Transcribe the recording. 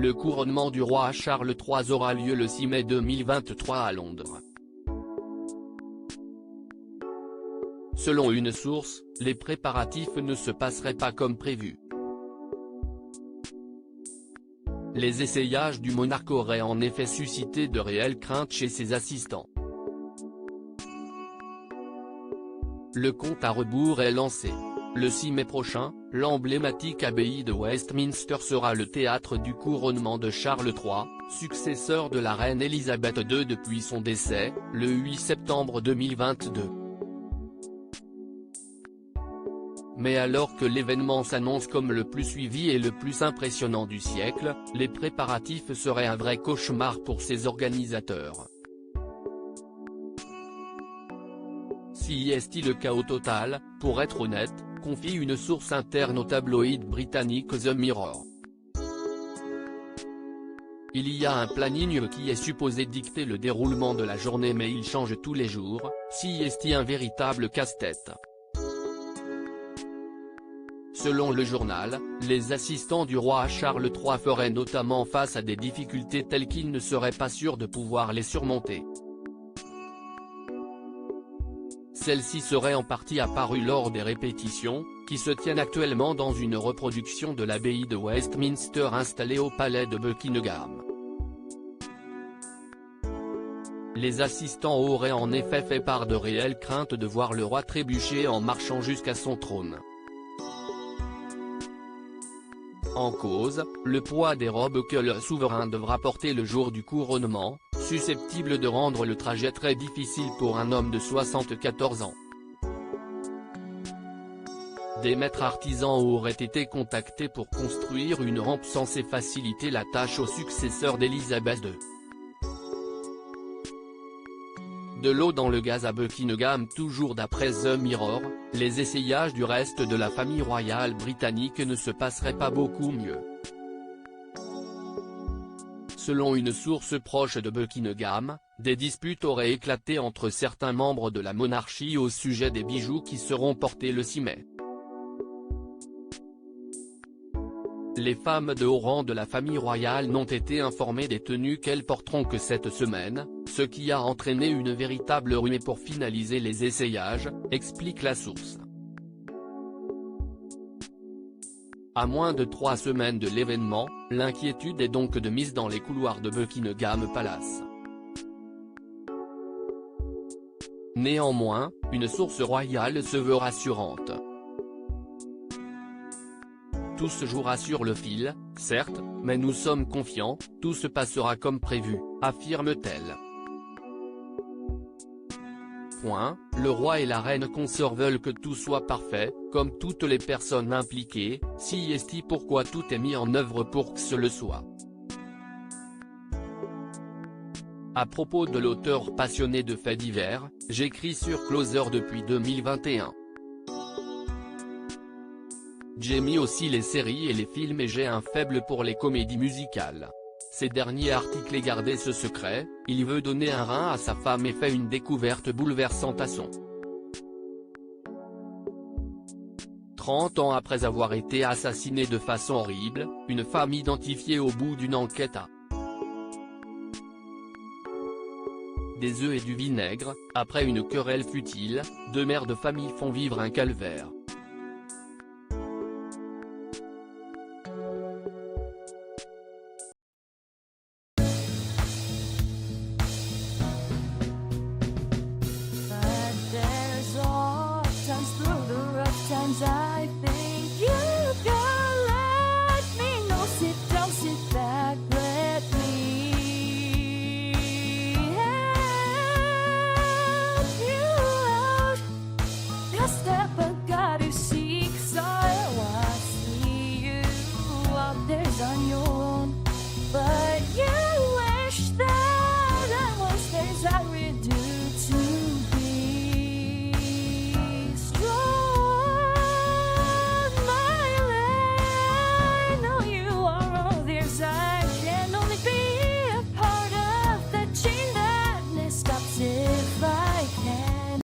Le couronnement du roi Charles III aura lieu le 6 mai 2023 à Londres. Selon une source, les préparatifs ne se passeraient pas comme prévu. Les essayages du monarque auraient en effet suscité de réelles craintes chez ses assistants. Le compte à rebours est lancé. Le 6 mai prochain, l'emblématique abbaye de Westminster sera le théâtre du couronnement de Charles III, successeur de la reine Elisabeth II depuis son décès, le 8 septembre 2022. Mais alors que l'événement s'annonce comme le plus suivi et le plus impressionnant du siècle, les préparatifs seraient un vrai cauchemar pour ses organisateurs. Si est-il le chaos total, pour être honnête, confie une source interne au tabloïd britannique The Mirror. Il y a un planning qui est supposé dicter le déroulement de la journée mais il change tous les jours, si est-il un véritable casse-tête. Selon le journal, les assistants du roi Charles III feraient notamment face à des difficultés telles qu'ils ne seraient pas sûrs de pouvoir les surmonter. Celle-ci serait en partie apparue lors des répétitions, qui se tiennent actuellement dans une reproduction de l'abbaye de Westminster installée au palais de Buckingham. Les assistants auraient en effet fait part de réelles craintes de voir le roi trébucher en marchant jusqu'à son trône. En cause, le poids des robes que le souverain devra porter le jour du couronnement, susceptible de rendre le trajet très difficile pour un homme de 74 ans. Des maîtres artisans auraient été contactés pour construire une rampe censée faciliter la tâche au successeur d'Elisabeth II. De l'eau dans le gaz à Buckingham. Toujours d'après The Mirror, les essayages du reste de la famille royale britannique ne se passeraient pas beaucoup mieux. Selon une source proche de Buckingham, des disputes auraient éclaté entre certains membres de la monarchie au sujet des bijoux qui seront portés le 6 mai. Les femmes de haut rang de la famille royale n'ont été informées des tenues qu'elles porteront que cette semaine, ce qui a entraîné une véritable ruée pour finaliser les essayages, explique la source. À moins de 3 semaines de l'événement, l'inquiétude est donc de mise dans les couloirs de Buckingham Palace. Néanmoins, une source royale se veut rassurante. Tout se jouera sur le fil, certes, mais nous sommes confiants, tout se passera comme prévu, affirme-t-elle. Le roi et la reine consort veulent que tout soit parfait, comme toutes les personnes impliquées, si est pourquoi tout est mis en œuvre pour que ce le soit. À propos de l'auteur passionné de faits divers, j'écris sur Closer depuis 2021. J'aime aussi les séries et les films et j'ai un faible pour les comédies musicales. Ces derniers articles gardé ce secret, il veut donner un rein à sa femme et fait une découverte bouleversante à son. 30 ans après avoir été assassinée de façon horrible, une femme identifiée au bout d'une enquête a des œufs et du vinaigre. Après une querelle futile, 2 mères de famille font vivre un calvaire.